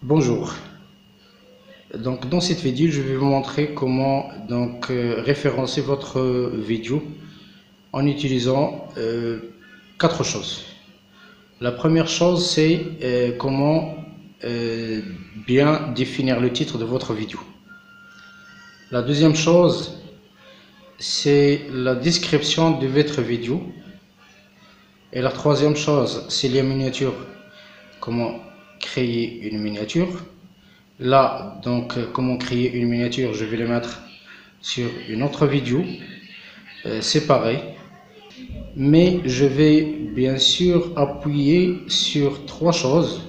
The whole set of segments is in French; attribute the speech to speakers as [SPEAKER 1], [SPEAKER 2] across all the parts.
[SPEAKER 1] Bonjour. Dans cette vidéo, je vais vous montrer comment référencer votre vidéo en utilisant quatre choses. La première chose, c'est comment bien définir le titre de votre vidéo. La deuxième chose, c'est la description de votre vidéo. Et la troisième chose, c'est les miniatures. Comment créer une miniature. Là, comment créer une miniature, je vais le mettre sur une autre vidéo séparée. Mais je vais bien sûr appuyer sur trois choses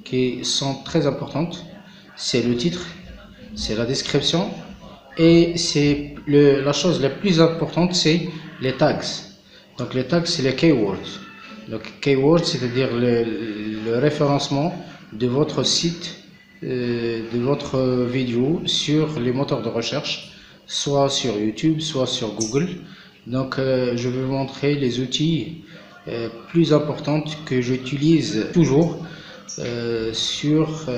[SPEAKER 1] qui sont très importantes. C'est le titre, c'est la description et c'est la chose la plus importante, c'est les tags. Donc les tags, c'est les keywords. Donc keywords, c'est-à-dire le référencement de votre site, de votre vidéo sur les moteurs de recherche, soit sur YouTube, soit sur Google. Donc je vais vous montrer les outils plus importants que j'utilise toujours sur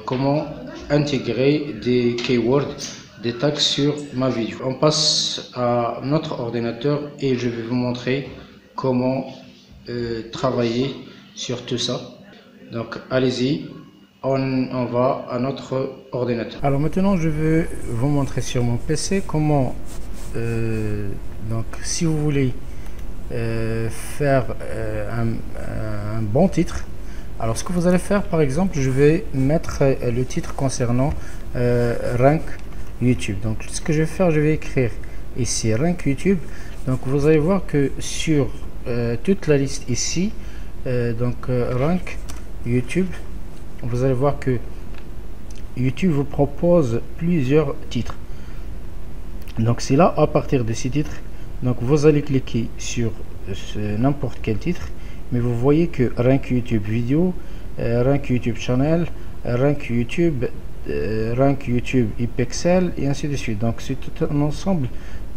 [SPEAKER 1] comment intégrer des keywords, des tags sur ma vidéo. On passe à notre ordinateur et je vais vous montrer comment travailler sur tout ça. Donc allez-y, on va à notre ordinateur. Alors maintenant je vais vous montrer sur mon PC comment si vous voulez faire un bon titre. Alors ce que vous allez faire, par exemple, je vais mettre le titre concernant Rank YouTube. Donc ce que je vais faire, je vais écrire ici Rank YouTube. Donc vous allez voir que sur toute la liste ici, Rank YouTube, vous allez voir que YouTube vous propose plusieurs titres. Donc c'est là, à partir de ces titres, donc vous allez cliquer sur n'importe quel titre, mais vous voyez que Rank YouTube vidéo, Rank YouTube channel, Rank YouTube, Rank YouTube ePixel et ainsi de suite. Donc c'est tout un ensemble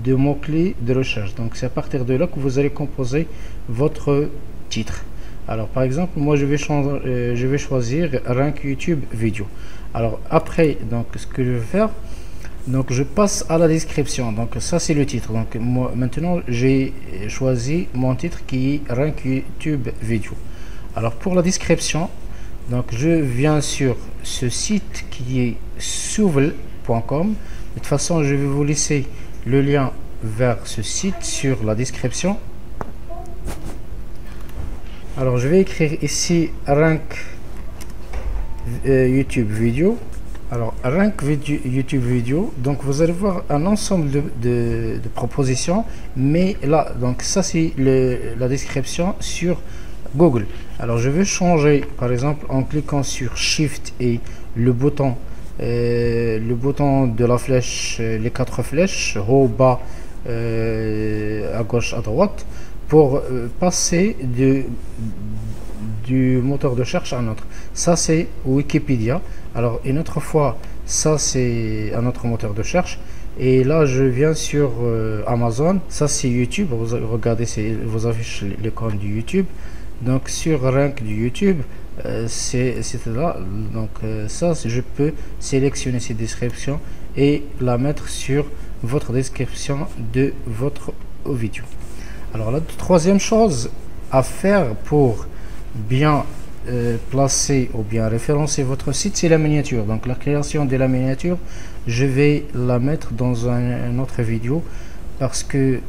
[SPEAKER 1] de mots-clés de recherche. Donc c'est à partir de là que vous allez composer votre titre. Alors par exemple, moi je vais choisir Rank YouTube vidéo. Alors après, donc ce que je vais faire, donc je passe à la description. Donc ça c'est le titre. Donc moi maintenant j'ai choisi mon titre qui est Rank YouTube vidéo. Alors pour la description, donc je viens sur ce site qui est souvle.com. De toute façon, je vais vous laisser le lien vers ce site sur la description. Alors je vais écrire ici Rank YouTube vidéo. Alors Rank YouTube vidéo, donc vous allez voir un ensemble de propositions, mais là donc ça c'est la description sur Google. Alors je vais changer, par exemple, en cliquant sur Shift et le bouton de la flèche, les quatre flèches haut, bas, à gauche, à droite, pour passer du moteur de recherche à un autre. Ça c'est Wikipédia. Alors une autre fois, ça c'est un autre moteur de recherche. Et là je viens sur Amazon. Ça c'est YouTube. Vous regardez, vous affiche l'icône du YouTube. Donc sur Rank du YouTube, c'est là. Donc ça, je peux sélectionner ces descriptions et la mettre sur votre description de votre vidéo. Alors la troisième chose à faire pour bien placer ou bien référencer votre site, c'est la miniature. Donc la création de la miniature, je vais la mettre dans une autre vidéo, parce que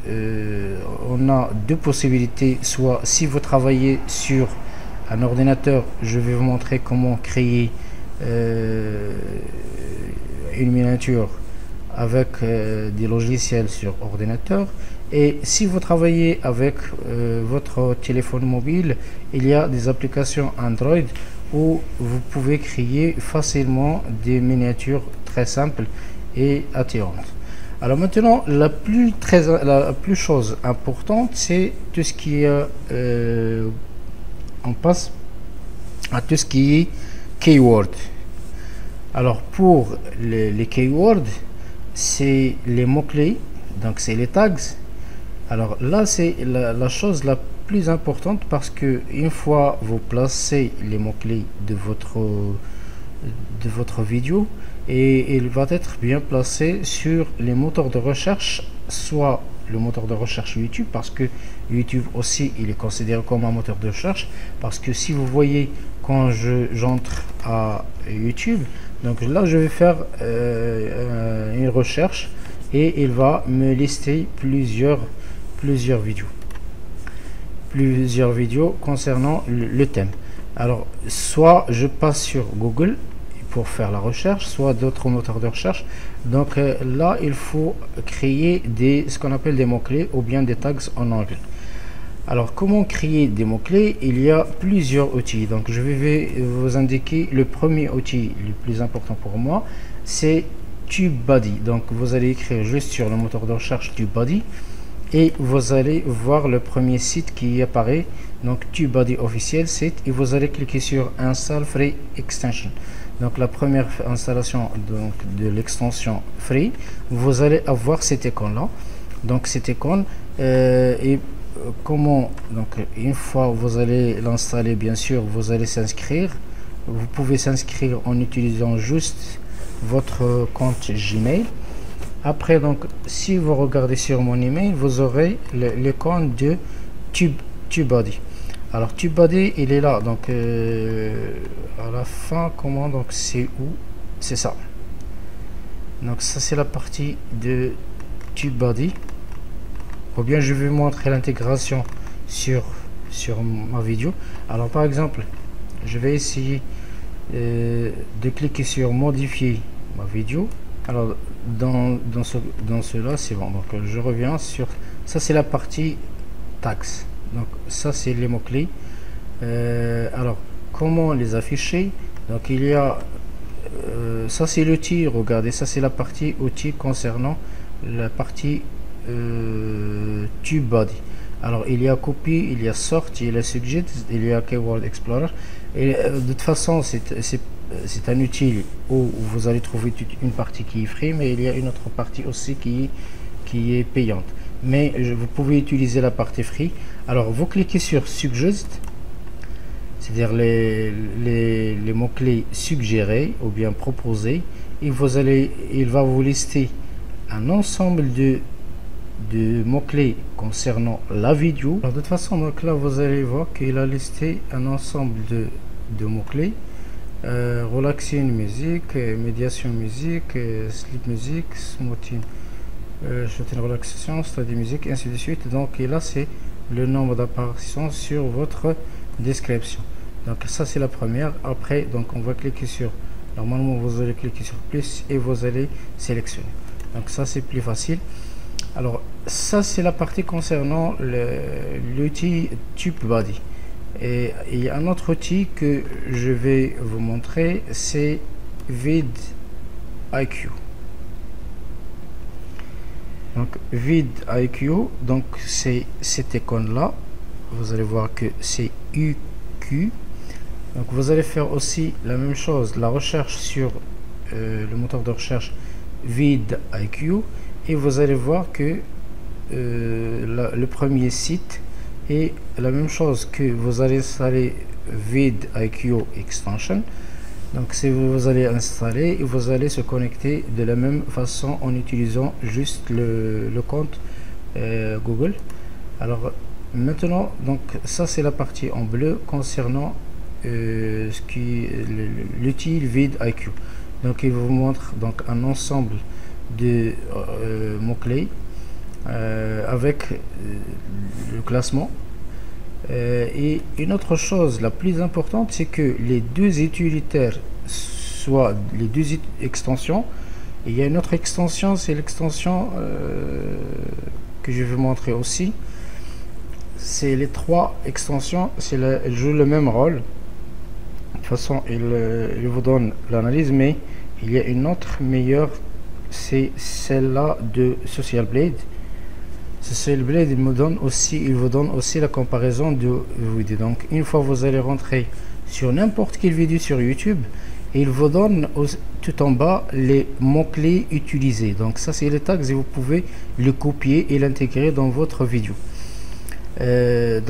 [SPEAKER 1] on a deux possibilités. Soit si vous travaillez sur un ordinateur, je vais vous montrer comment créer une miniature avec des logiciels sur ordinateur. Et si vous travaillez avec votre téléphone mobile, il y a des applications Android où vous pouvez créer facilement des miniatures très simples et attirantes. Alors maintenant, la plus chose importante, c'est tout ce qui est on passe à tout ce qui est keyword. Alors pour les keywords, c'est les mots-clés, donc c'est les tags. Alors là c'est la chose la plus importante, parce que une fois vous placez les mots-clés de de votre vidéo et il va être bien placé sur les moteurs de recherche, soit le moteur de recherche YouTube, parce que YouTube aussi il est considéré comme un moteur de recherche, parce que si vous voyez quand j'entre à YouTube, donc là je vais faire une recherche et il va me lister plusieurs vidéos concernant le thème. Alors soit je passe sur Google pour faire la recherche, soit d'autres moteurs de recherche. Donc là il faut créer ce qu'on appelle des mots-clés ou bien des tags en anglais. Alors comment créer des mots-clés? Il y a plusieurs outils, donc je vais vous indiquer le premier outil le plus important pour moi, c'est TubeBuddy. Donc vous allez écrire juste sur le moteur de recherche TubeBuddy et vous allez voir le premier site qui apparaît, donc TubeBuddy officiel site, et vous allez cliquer sur Install Free Extension. Donc la première installation donc de l'extension free, vous allez avoir cette icône là. Donc cette icône et comment, donc une fois vous allez l'installer, bien sûr vous allez s'inscrire. Vous pouvez s'inscrire en utilisant juste votre compte Gmail. Après, donc si vous regardez sur mon email, vous aurez l'icône de TubeBuddy. Alors TubeBuddy il est là, donc à la fin, comment, donc c'est où, c'est ça. Donc ça c'est la partie de TubeBuddy, ou bien je vais montrer l'intégration sur ma vidéo. Alors par exemple je vais essayer de cliquer sur modifier ma vidéo. Alors dans cela c'est bon, donc je reviens sur ça, c'est la partie tags. Donc ça c'est les mots clés. Alors comment les afficher? Donc il y a ça c'est l'outil, regardez, ça c'est la partie outil concernant la partie TubeBuddy. Alors il y a copy, il y a sort, il y a suggest, il y a keyword explorer, et de toute façon c'est un outil où vous allez trouver une partie qui est free, mais il y a une autre partie aussi qui est payante, mais vous pouvez utiliser la partie free. Alors vous cliquez sur suggest, c'est-à-dire les mots-clés suggérés ou bien proposés, et il va vous lister un ensemble de mots-clés concernant la vidéo. Alors de toute façon, donc là vous allez voir qu'il a listé un ensemble de mots-clés: relaxing musique, médiation musique, sleep musique, smoothing, relaxation, study musique, ainsi de suite. Donc et là c'est le nombre d'apparitions sur votre description. Donc ça c'est la première. Après, donc on va cliquer sur, normalement vous allez cliquer sur plus et vous allez sélectionner. Donc ça c'est plus facile. Alors ça c'est la partie concernant l'outil TubeBuddy. Et il y a un autre outil que je vais vous montrer, c'est vidIQ. Donc vidIQ, donc c'est cette icône là, vous allez voir que c'est UQ. Donc vous allez faire aussi la même chose, la recherche sur le moteur de recherche vidIQ, et vous allez voir que le premier site est la même chose, que vous allez installer vidIQ extension. Donc si vous allez installer, vous allez se connecter de la même façon en utilisant juste le compte Google. Alors maintenant, donc ça c'est la partie en bleu concernant l'outil vidIQ. Donc il vous montre donc un ensemble de mots-clés avec le classement. Et une autre chose la plus importante, c'est que les deux utilitaires, soit les deux extensions, il y a une autre extension, c'est l'extension que je vais montrer aussi. C'est les trois extensions, elles jouent le même rôle. De toute façon, il vous donne l'analyse, mais il y a une autre meilleure, c'est celle-là de Social Blade. Social Blade, il vous donne aussi la comparaison de vidéos. Donc une fois vous allez rentrer sur n'importe quelle vidéo sur YouTube, il vous donne tout en bas les mots-clés utilisés. Donc ça c'est les tags et vous pouvez le copier et l'intégrer dans votre vidéo. Vous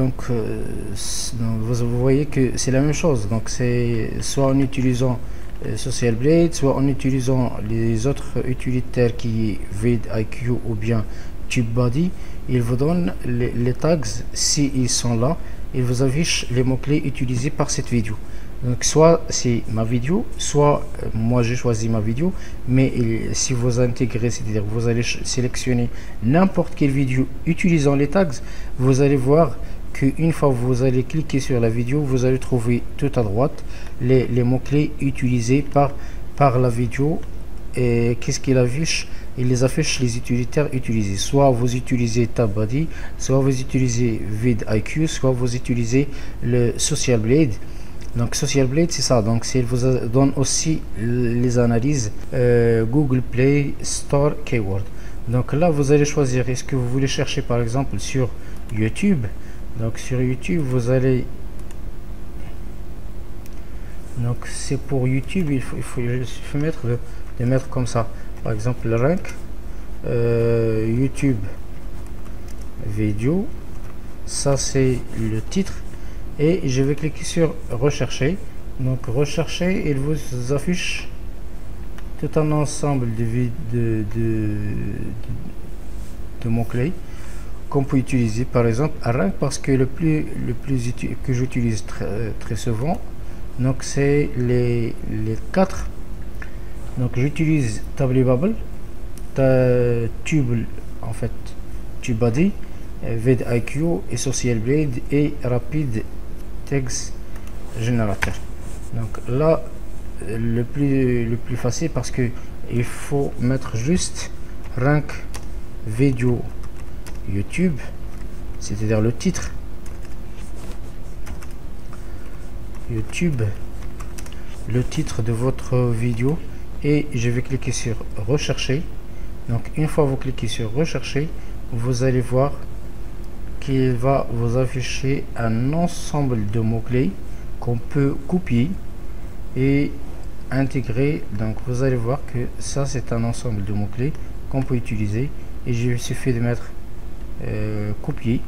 [SPEAKER 1] voyez que c'est la même chose. Donc c'est soit en utilisant Social Blade, soit en utilisant les autres utilitaires qui est vidIQ ou bien TubeBuddy. Il vous donne les tags. Si ils sont là, il vous affiche les mots-clés utilisés par cette vidéo. Donc soit c'est ma vidéo, soit moi j'ai choisi ma vidéo, mais si vous intégrez, c'est-à-dire vous allez sélectionner n'importe quelle vidéo utilisant les tags, vous allez voir qu'une fois vous allez cliquer sur la vidéo, vous allez trouver tout à droite les mots-clés utilisés par la vidéo. Et qu'est-ce qu'il affiche? Il les affiche les utilitaires utilisés. Soit vous utilisez TubeBuddy, soit vous utilisez vidIQ, soit vous utilisez le Social Blade. Donc Social Blade, c'est ça. Donc il vous donne aussi les analyses Google Play Store Keyword. Donc là vous allez choisir, est-ce que vous voulez chercher par exemple sur YouTube. Donc sur YouTube vous allez, donc c'est pour YouTube, il faut mettre de mettre comme ça, par exemple le rank YouTube vidéo, ça c'est le titre, et je vais cliquer sur rechercher. Donc rechercher, il vous affiche tout un ensemble de mots-clés qu'on peut utiliser, par exemple à rank, parce que le plus que j'utilise très souvent, donc c'est les 4. Donc j'utilise TableBubble, Tube, en fait TubeBuddy, vidIQ et Social Blade et Rapid Text Generator. Donc là le plus facile, parce que il faut mettre juste rank vidéo YouTube, c'est-à-dire le titre YouTube, le titre de votre vidéo, et je vais cliquer sur rechercher. Donc une fois vous cliquez sur rechercher, vous allez voir qu'il va vous afficher un ensemble de mots-clés qu'on peut copier et intégrer. Donc vous allez voir que ça c'est un ensemble de mots-clés qu'on peut utiliser, et il suffit de mettre copier.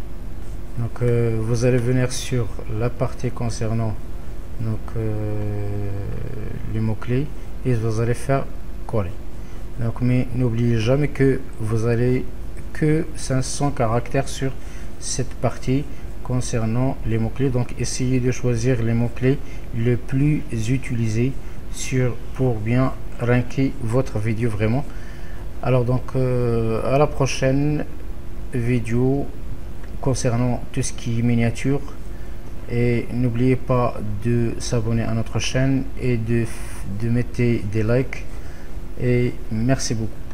[SPEAKER 1] Donc vous allez venir sur la partie concernant donc les mots-clés, et vous allez faire coller. Donc mais n'oubliez jamais que vous allez que 500 caractères sur cette partie concernant les mots-clés. Donc essayez de choisir les mots-clés les plus utilisés pour bien ranker votre vidéo vraiment. Alors donc à la prochaine vidéo concernant tout ce qui est miniature, et n'oubliez pas de s'abonner à notre chaîne et de mettre des likes, et merci beaucoup.